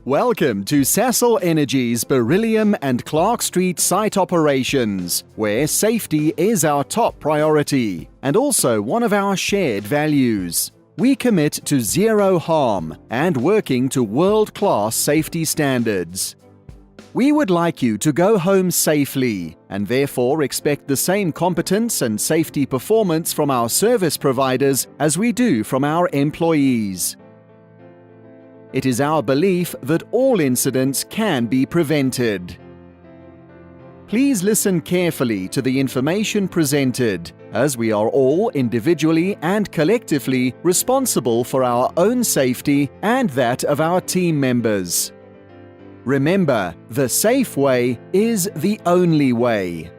Welcome to Sasol Energy's Beryllium and Clark Street site operations, where safety is our top priority and also one of our shared values. We commit to zero harm and working to world-class safety standards. We would like you to go home safely and therefore expect the same competence and safety performance from our service providers as we do from our employees. It is our belief that all incidents can be prevented. Please listen carefully to the information presented, as we are all individually and collectively responsible for our own safety and that of our team members. Remember, the safe way is the only way.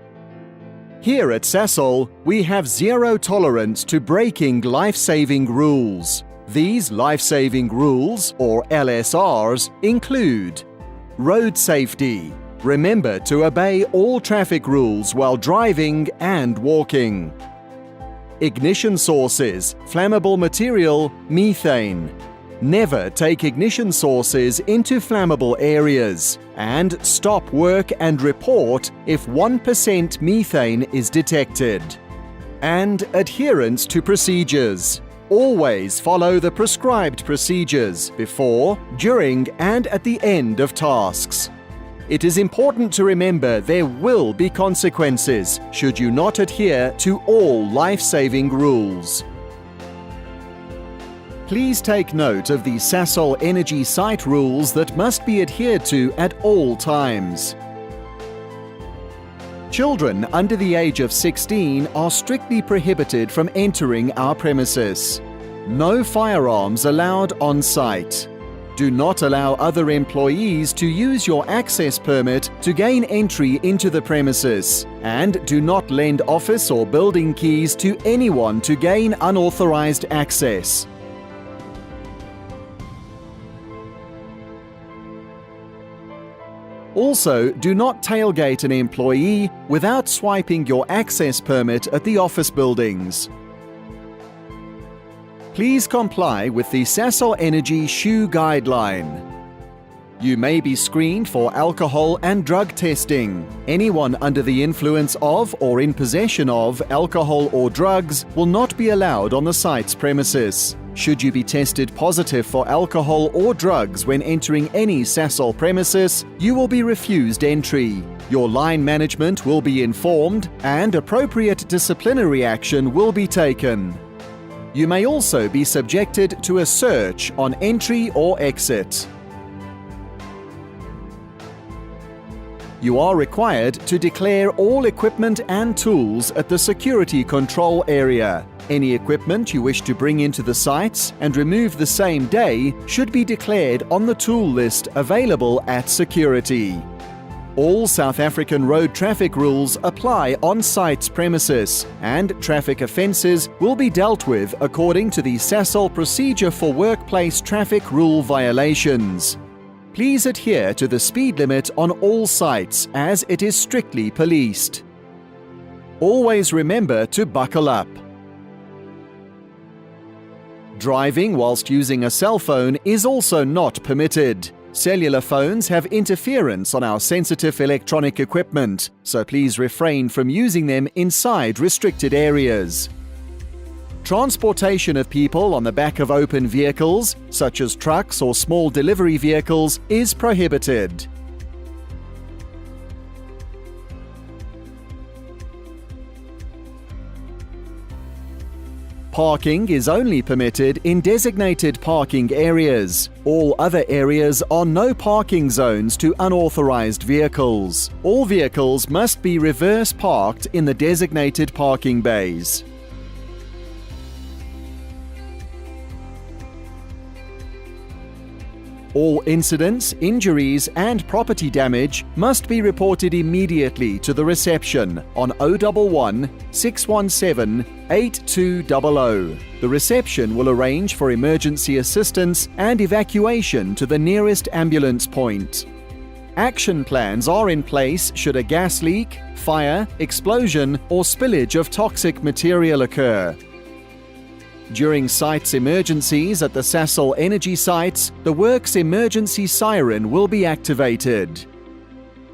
Here at Sasol, we have zero tolerance to breaking life-saving rules. These life-saving rules, or LSRs, include road safety. Remember to obey all traffic rules while driving and walking. Ignition sources, flammable material, methane. Never take ignition sources into flammable areas, and stop work and report if 1% methane is detected. And adherence to procedures. Always follow the prescribed procedures before, during, and at the end of tasks. It is important to remember there will be consequences should you not adhere to all life-saving rules. Please take note of the Sasol Energy site rules that must be adhered to at all times. Children under the age of 16 are strictly prohibited from entering our premises. No firearms allowed on site. Do not allow other employees to use your access permit to gain entry into the premises, and do not lend office or building keys to anyone to gain unauthorized access. Also, do not tailgate an employee without swiping your access permit at the office buildings. Please comply with the Sasol Energy Shoe Guideline. You may be screened for alcohol and drug testing. Anyone under the influence of or in possession of alcohol or drugs will not be allowed on the site's premises. Should you be tested positive for alcohol or drugs when entering any Sasol premises, you will be refused entry. Your line management will be informed and appropriate disciplinary action will be taken. You may also be subjected to a search on entry or exit. You are required to declare all equipment and tools at the security control area. Any equipment you wish to bring into the sites and remove the same day should be declared on the tool list available at security. All South African road traffic rules apply on site's premises, and traffic offences will be dealt with according to the Sasol Procedure for Workplace Traffic Rule Violations. Please adhere to the speed limit on all sites as it is strictly policed. Always remember to buckle up. Driving whilst using a cell phone is also not permitted. Cellular phones have interference on our sensitive electronic equipment, so please refrain from using them inside restricted areas. Transportation of people on the back of open vehicles, such as trucks or small delivery vehicles, is prohibited. Parking is only permitted in designated parking areas. All other areas are no parking zones to unauthorized vehicles. All vehicles must be reverse parked in the designated parking bays. All incidents, injuries, and property damage must be reported immediately to the reception on 011 617 8200. The reception will arrange for emergency assistance and evacuation to the nearest ambulance point. Action plans are in place should a gas leak, fire, explosion, or spillage of toxic material occur. During site's emergencies at the Sasol energy sites, the works emergency siren will be activated.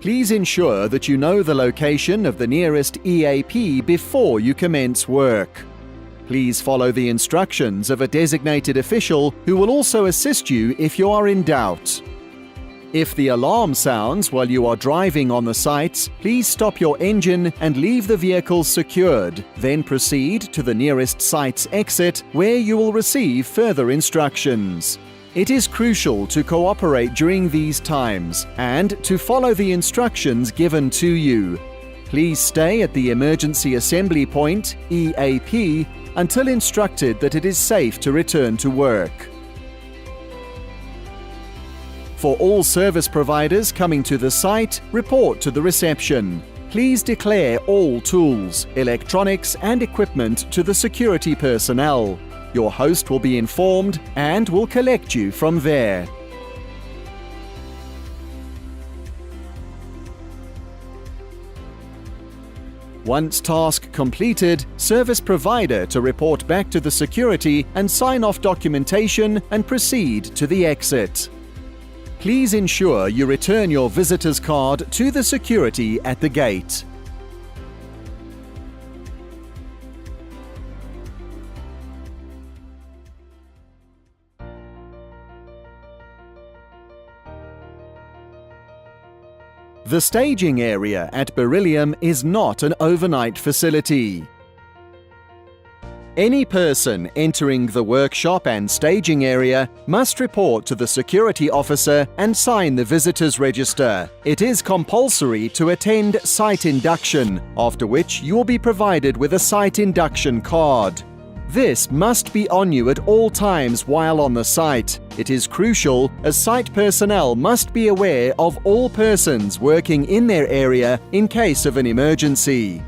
Please ensure that you know the location of the nearest EAP before you commence work. Please follow the instructions of a designated official who will also assist you if you are in doubt. If the alarm sounds while you are driving on the sites, please stop your engine and leave the vehicle secured, then proceed to the nearest site's exit where you will receive further instructions. It is crucial to cooperate during these times and to follow the instructions given to you. Please stay at the Emergency Assembly Point, EAP, until instructed that it is safe to return to work. For all service providers coming to the site, report to the reception. Please declare all tools, electronics and equipment to the security personnel. Your host will be informed and will collect you from there. Once task completed, service provider to report back to the security and sign off documentation and proceed to the exit. Please ensure you return your visitor's card to the security at the gate. The staging area at Beryllium is not an overnight facility. Any person entering the workshop and staging area must report to the security officer and sign the visitor's register. It is compulsory to attend site induction, after which you will be provided with a site induction card. This must be on you at all times while on the site. It is crucial as site personnel must be aware of all persons working in their area in case of an emergency.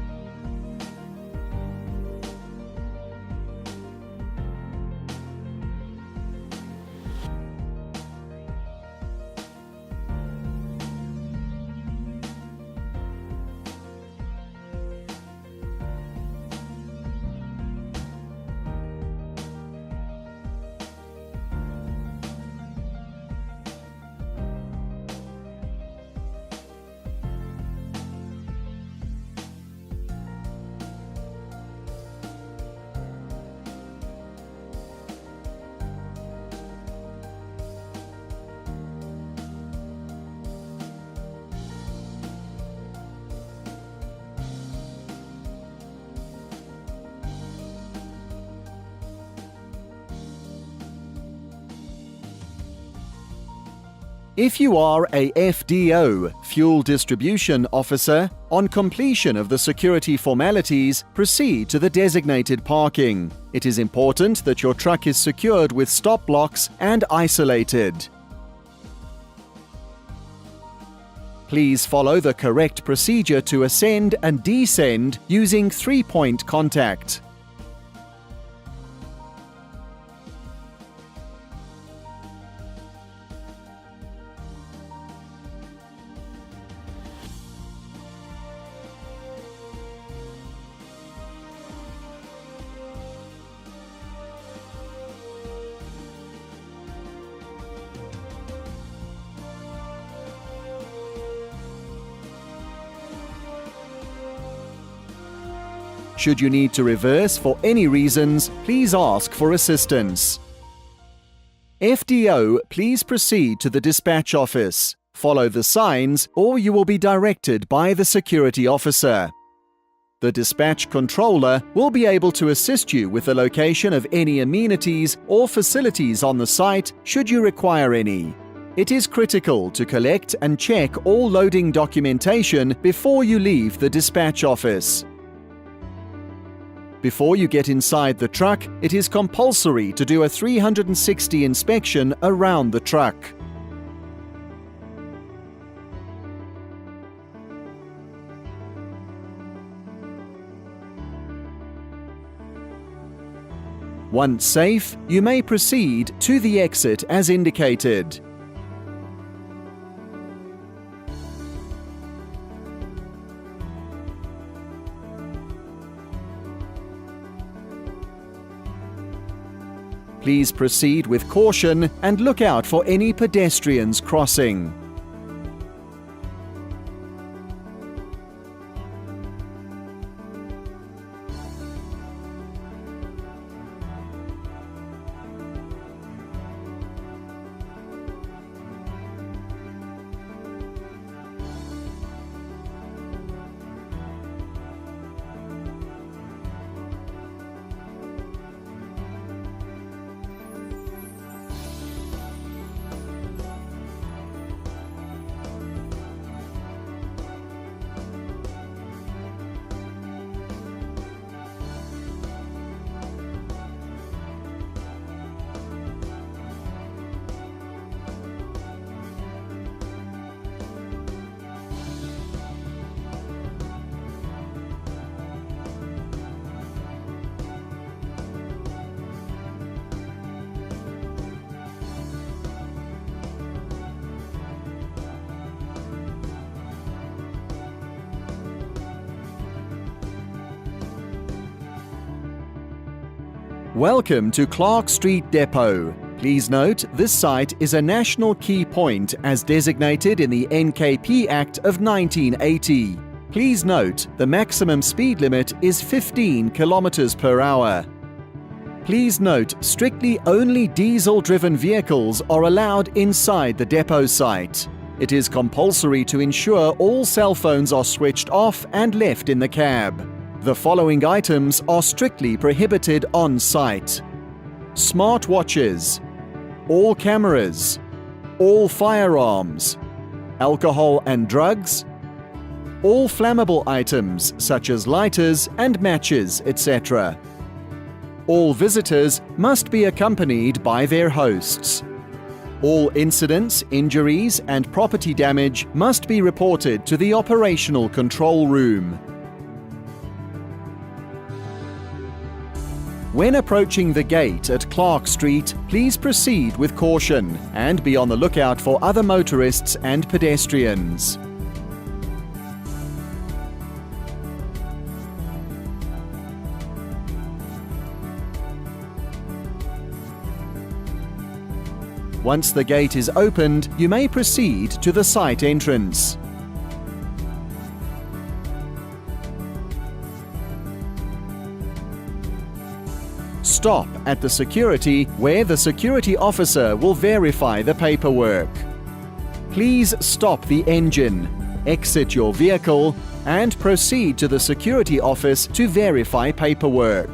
If you are a FDO, Fuel Distribution Officer, on completion of the security formalities, proceed to the designated parking. It is important that your truck is secured with stop blocks and isolated. Please follow the correct procedure to ascend and descend using three-point contact. Should you need to reverse for any reasons, please ask for assistance. FDO, please proceed to the dispatch office. Follow the signs or you will be directed by the security officer. The dispatch controller will be able to assist you with the location of any amenities or facilities on the site should you require any. It is critical to collect and check all loading documentation before you leave the dispatch office. Before you get inside the truck, it is compulsory to do a 360 inspection around the truck. Once safe, you may proceed to the exit as indicated. Please proceed with caution and look out for any pedestrians crossing. Welcome to Clark Street Depot. Please note, this site is a national key point as designated in the NKP Act of 1980. Please note, the maximum speed limit is 15 km per hour. Please note, strictly only diesel-driven vehicles are allowed inside the depot site. It is compulsory to ensure all cell phones are switched off and left in the cab. The following items are strictly prohibited on site: smart watches, all cameras, all firearms, alcohol and drugs, all flammable items such as lighters and matches, etc. All visitors must be accompanied by their hosts. All incidents, injuries, and property damage must be reported to the operational control room. When approaching the gate at Clark Street, please proceed with caution and be on the lookout for other motorists and pedestrians. Once the gate is opened, you may proceed to the site entrance. Stop at the security, where the security officer will verify the paperwork. Please stop the engine, exit your vehicle, and proceed to the security office to verify paperwork.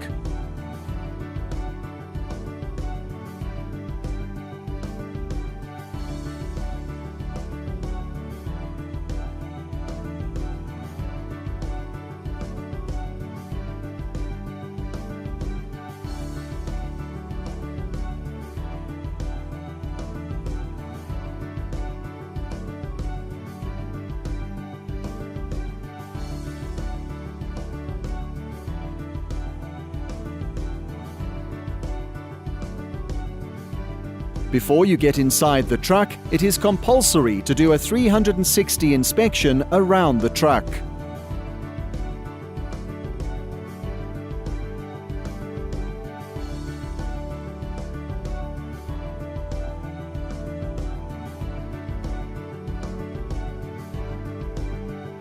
Before you get inside the truck, it is compulsory to do a 360 inspection around the truck.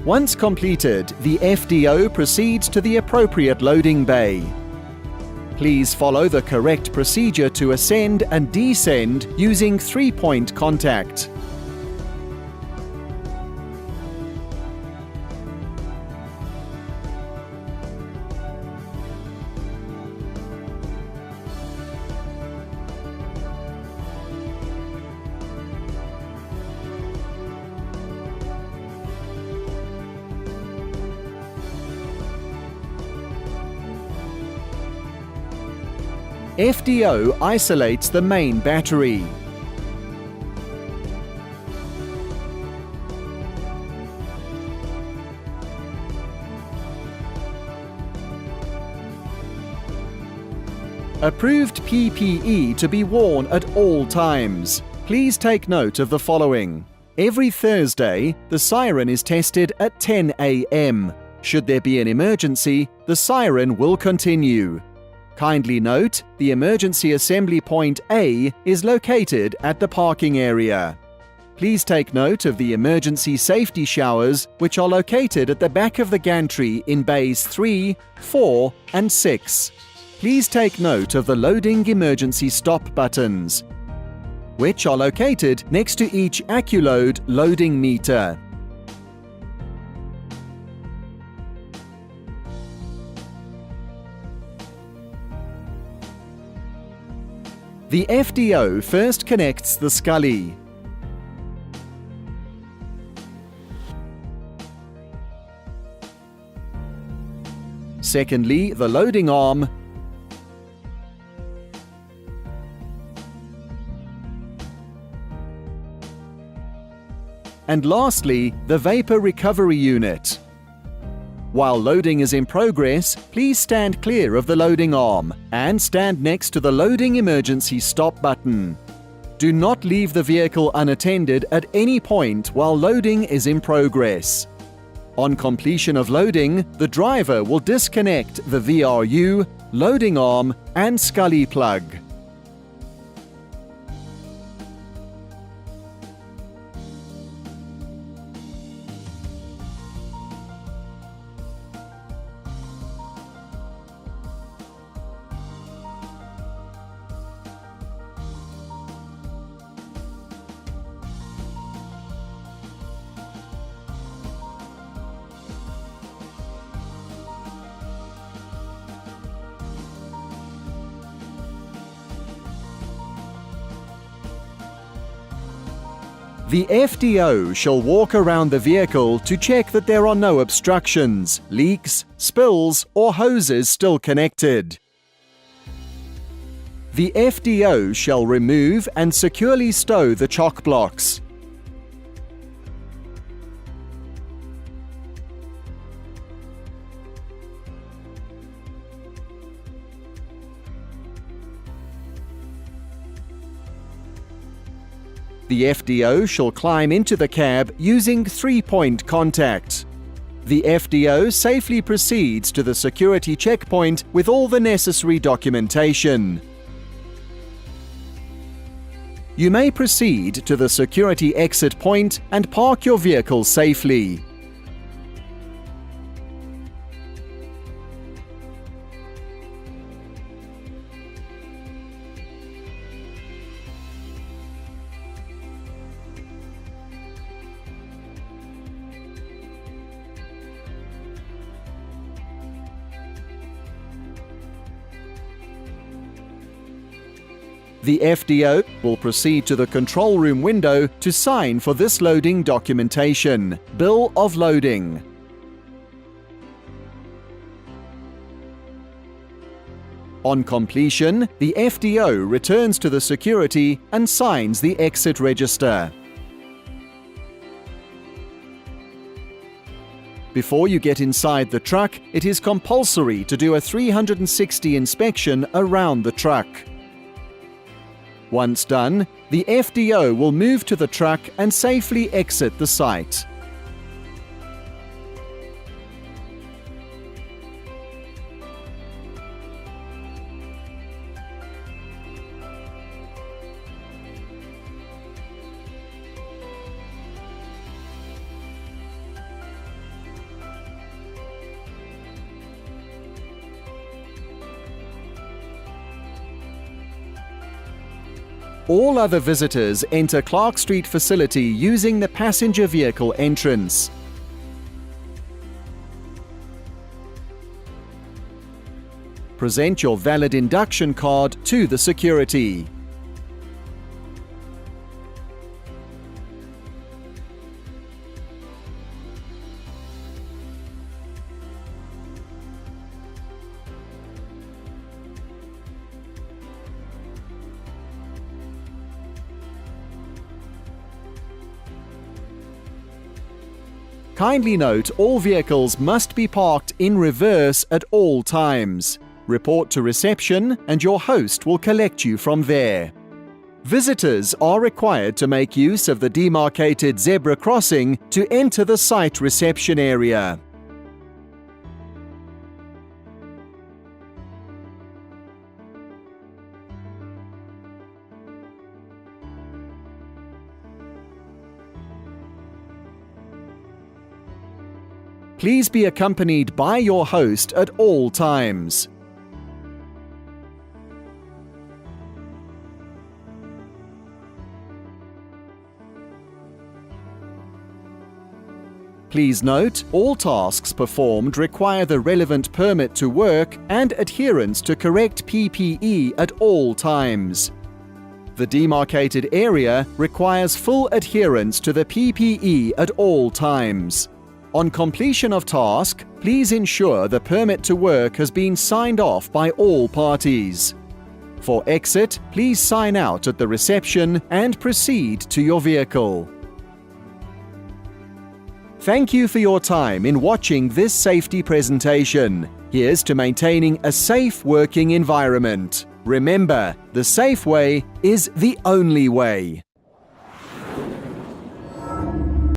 Once completed, the FDO proceeds to the appropriate loading bay. Please follow the correct procedure to ascend and descend using three-point contact. FDO isolates the main battery. Approved PPE to be worn at all times. Please take note of the following. Every Thursday, the siren is tested at 10 a.m. Should there be an emergency, the siren will continue. Kindly note, the emergency assembly point A is located at the parking area. Please take note of the emergency safety showers, which are located at the back of the gantry in bays 3, 4, and 6. Please take note of the loading emergency stop buttons, which are located next to each AccuLoad loading meter. The FDO first connects the scully. Secondly, the loading arm. And lastly, the vapor recovery unit. While loading is in progress, please stand clear of the loading arm and stand next to the loading emergency stop button. Do not leave the vehicle unattended at any point while loading is in progress. On completion of loading, the driver will disconnect the VRU, loading arm, and scully plug. The FDO shall walk around the vehicle to check that there are no obstructions, leaks, spills, or hoses still connected. The FDO shall remove and securely stow the chock blocks. The FDO shall climb into the cab using 3-point contact. The FDO safely proceeds to the security checkpoint with all the necessary documentation. You may proceed to the security exit point and park your vehicle safely. The FDO will proceed to the control room window to sign for this loading documentation, Bill of Loading. On completion, the FDO returns to the security and signs the exit register. Before you get inside the truck, it is compulsory to do a 360 inspection around the truck. Once done, the FDO will move to the truck and safely exit the site. All other visitors enter Clark Street facility using the passenger vehicle entrance. Present your valid induction card to the security. Kindly note all vehicles must be parked in reverse at all times. Report to reception and your host will collect you from there. Visitors are required to make use of the demarcated zebra crossing to enter the site reception area. Please be accompanied by your host at all times. Please note, all tasks performed require the relevant permit to work and adherence to correct PPE at all times. The demarcated area requires full adherence to the PPE at all times. On completion of task, please ensure the permit to work has been signed off by all parties. For exit, please sign out at the reception and proceed to your vehicle. Thank you for your time in watching this safety presentation. Here's to maintaining a safe working environment. Remember, the safe way is the only way.